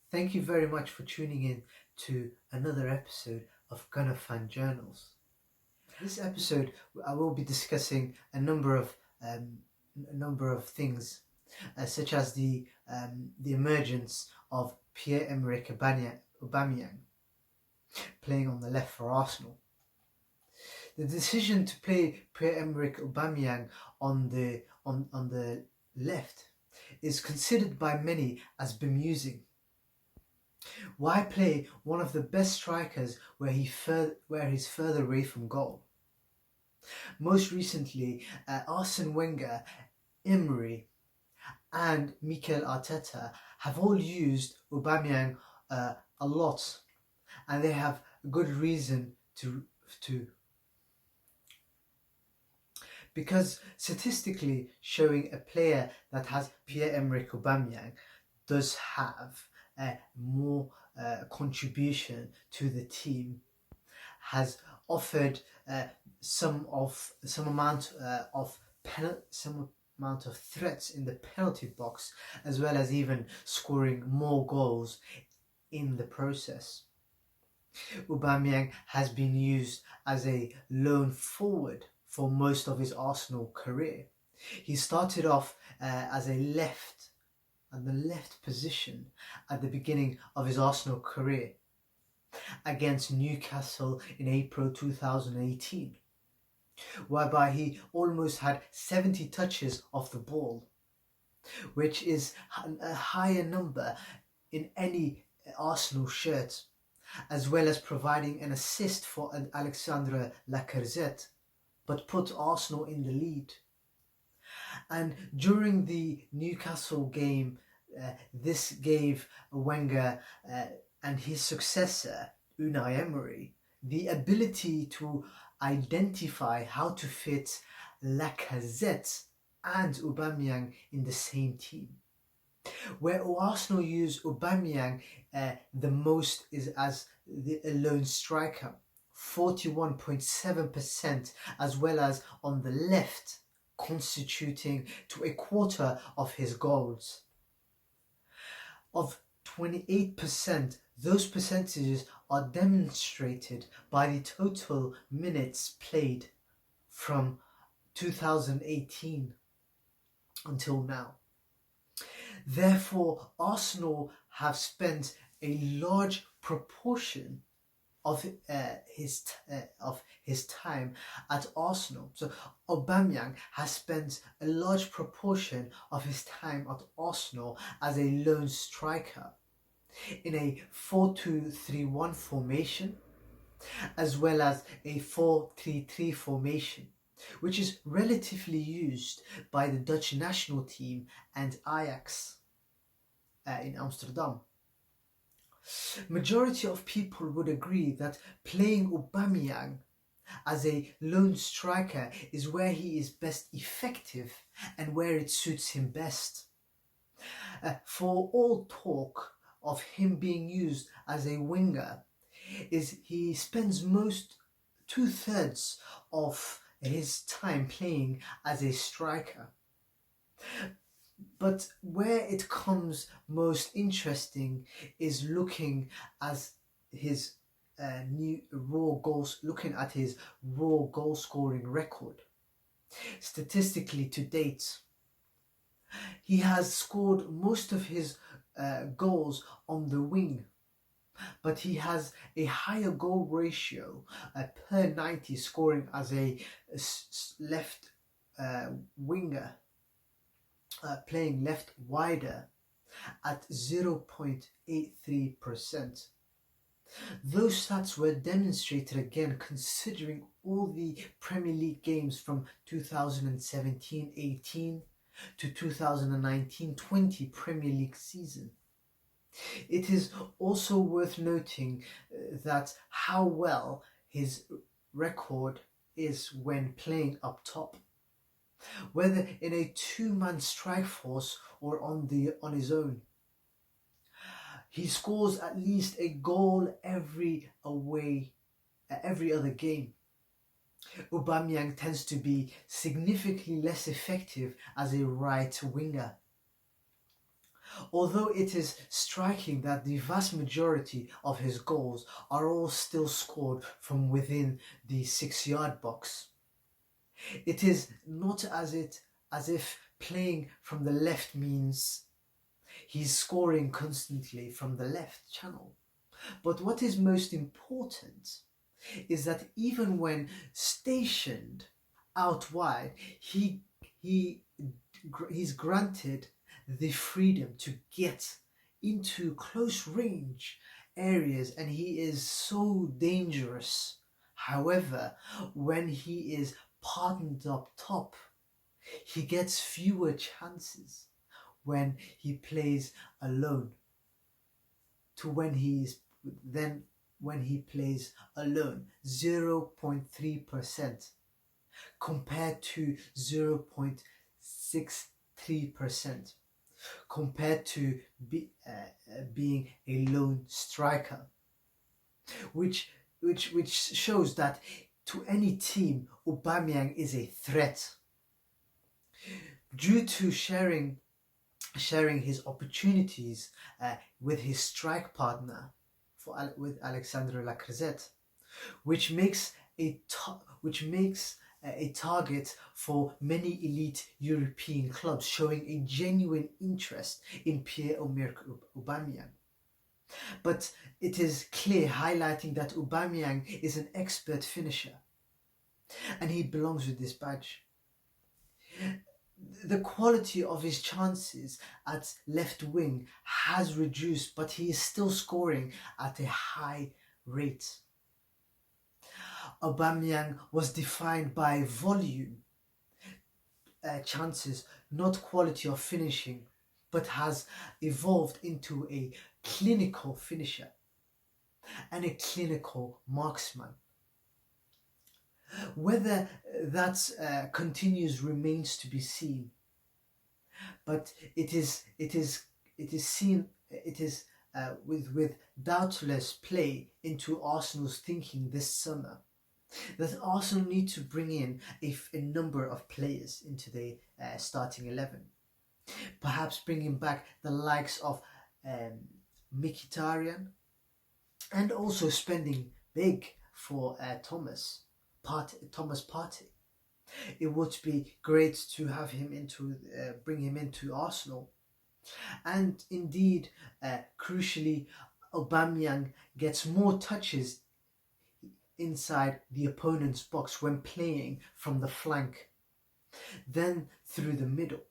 Thank you very much for tuning in to another episode of Gunner Fan Journals. This episode, I will be discussing a number of things, such as the emergence of Pierre-Emerick Aubameyang playing on the left for Arsenal. The decision to play Pierre-Emerick Aubameyang on the left is considered by many as bemusing. Why play one of the best strikers where he's further away from goal? Most recently, Arsene Wenger, Emery, and Mikel Arteta have all used Aubameyang a lot, and they have good reason to because statistically showing a player that has Pierre-Emerick Aubameyang does have more contribution to the team, has offered some amount of threats in the penalty box, as well as even scoring more goals in the process. Aubameyang has been used as a lone forward for most of his Arsenal career. He started off as a left position at the beginning of his Arsenal career against Newcastle in April 2018, whereby he almost had 70 touches of the ball, which is a higher number in any Arsenal shirt, as well as providing an assist for Alexandre Lacazette, but put Arsenal in the lead. And during the Newcastle game, this gave Wenger and his successor, Unai Emery, the ability to identify how to fit Lacazette and Aubameyang in the same team. Where Arsenal use Aubameyang the most is as the lone striker, 41.7%, as well as on the left, constituting to a quarter of his goals. Of 28%, those percentages are demonstrated by the total minutes played from 2018 until now. Therefore, Arsenal have spent a large proportion of his time at Arsenal. So Aubameyang has spent a large proportion of his time at Arsenal as a lone striker in a 4-2-3-1 formation, as well as a 4-3-3 formation, which is relatively used by the Dutch national team and Ajax in Amsterdam. Majority of people would agree that playing Aubameyang as a lone striker is where he is best effective and where it suits him best. For all talk of him being used as a winger, is he spends most 2/3 of his time playing as a striker. But where it comes most interesting is looking at his raw goal scoring record. Statistically to date, he has scored most of his goals on the wing, but he has a higher goal ratio per 90, scoring as a left winger, playing left wider at 0.83%. Those stats were demonstrated again considering all the Premier League games from 2017-18 to 2019-20 Premier League season. It is also worth noting that how well his record is when playing up top, whether in a two-man strike force or on his own. He scores at least a goal every other game. Aubameyang tends to be significantly less effective as a right winger. Although it is striking that the vast majority of his goals are all still scored from within the 6-yard box. It is not as if playing from the left means he's scoring constantly from the left channel. But what is most important is that even when stationed out wide, he's granted the freedom to get into close range areas, and he is so dangerous. However, when he is partnered up top, he gets fewer chances when he plays alone to when he plays alone, 0.3% compared to 0.63% compared to being a lone striker, which shows that to any team, Aubameyang is a threat. Due to sharing his opportunities with his strike partner with Alexandre Lacazette, which makes a target for many elite European clubs, showing a genuine interest in Pierre-Emerick Aubameyang. But it is clear, highlighting that Aubameyang is an expert finisher, and he belongs with this badge. The quality of his chances at left wing has reduced, but he is still scoring at a high rate. Aubameyang was defined by volume chances, not quality of finishing, but has evolved into a clinical finisher and a clinical marksman. Whether that continues remains to be seen, but it is with doubtless play into Arsenal's thinking this summer that Arsenal need to bring in a number of players into the starting 11. Perhaps bringing back the likes of Mkhitaryan, and also spending big for Thomas Partey. It would be great to have him bring him into Arsenal. And indeed, crucially, Aubameyang gets more touches inside the opponent's box when playing from the flank than through the middle.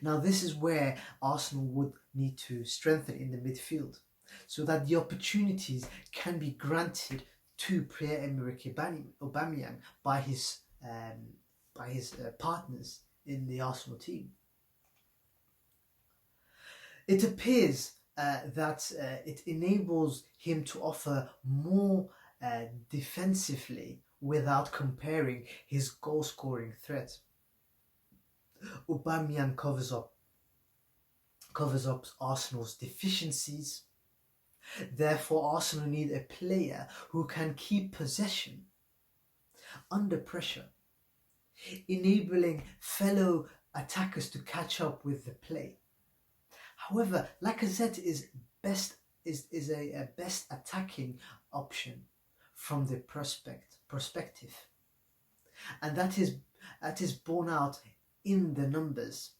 Now, this is where Arsenal would need to strengthen in the midfield, so that the opportunities can be granted to Pierre-Emerick Aubameyang by his partners in the Arsenal team. It appears that it enables him to offer more defensively without comparing his goal-scoring threat. Aubameyang covers up Arsenal's deficiencies. Therefore, Arsenal need a player who can keep possession under pressure, enabling fellow attackers to catch up with the play. However, Lacazette is a best attacking option from the perspective, and that is borne out in the numbers.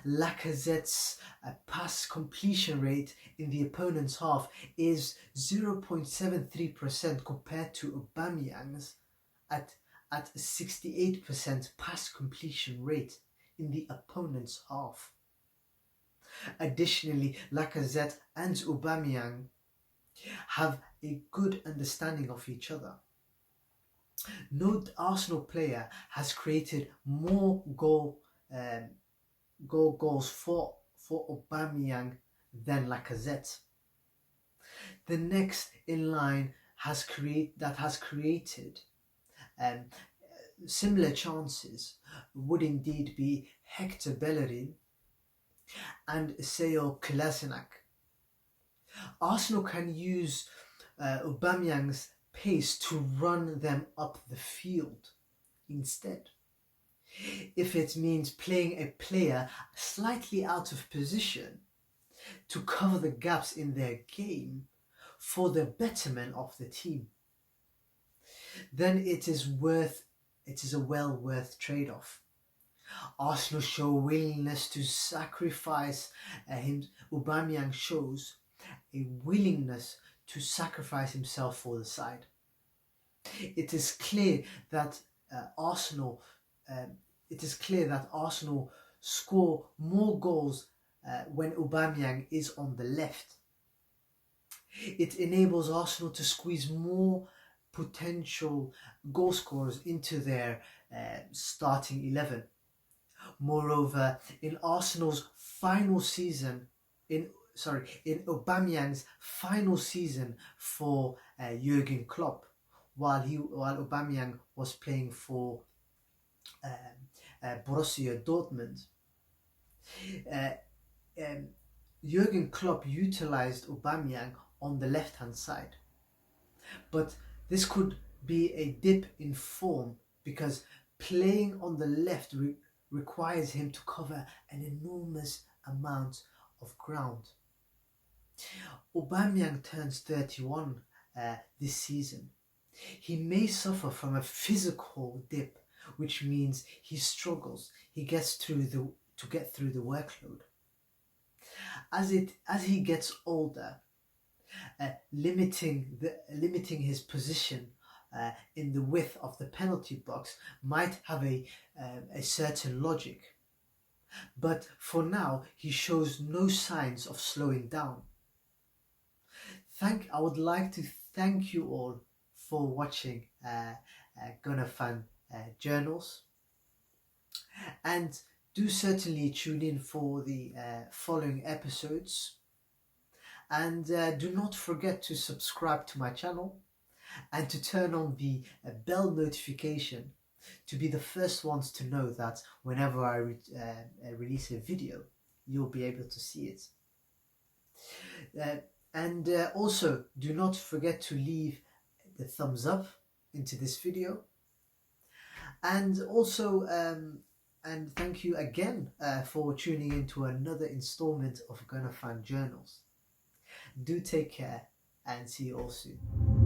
Lacazette's pass completion rate in the opponent's half is 0.73% compared to Aubameyang's at 68% pass completion rate in the opponent's half. Additionally, Lacazette and Aubameyang have a good understanding of each other. No Arsenal player has created more goals for Aubameyang than Lacazette. The next in line has created similar chances would indeed be Hector Bellerin and Seyo Kolasinac. Arsenal can use Aubameyang's pace to run them up the field instead. If it means playing a player slightly out of position, to cover the gaps in their game for the betterment of the team, then it is a well worth trade-off. Arsenal show willingness to sacrifice him. Aubameyang shows a willingness to sacrifice himself for the side. It is clear that Arsenal. It is clear that Arsenal score more goals when Aubameyang is on the left. It enables Arsenal to squeeze more potential goal scorers into their starting 11. Moreover, in Aubameyang's final season for Jurgen Klopp, while Aubameyang was playing for Borussia Dortmund, Jurgen Klopp utilized Aubameyang on the left-hand side. But this could be a dip in form because playing on the left requires him to cover an enormous amount of ground. Aubameyang turns 31 this season. He may suffer from a physical dip, which means he struggles. He gets to get through the workload. As he gets older, limiting his position in the width of the penalty box might have a certain logic. But for now, he shows no signs of slowing down. I would like to thank you all for watching Gunner Fan Journals, and do certainly tune in for the following episodes, and do not forget to subscribe to my channel and to turn on the bell notification to be the first ones to know that whenever I release a video, you'll be able to see it. And also, do not forget to leave the thumbs up into this video. And also, and thank you again for tuning in to another installment of Gunner Fan Journals. Do take care and see you all soon.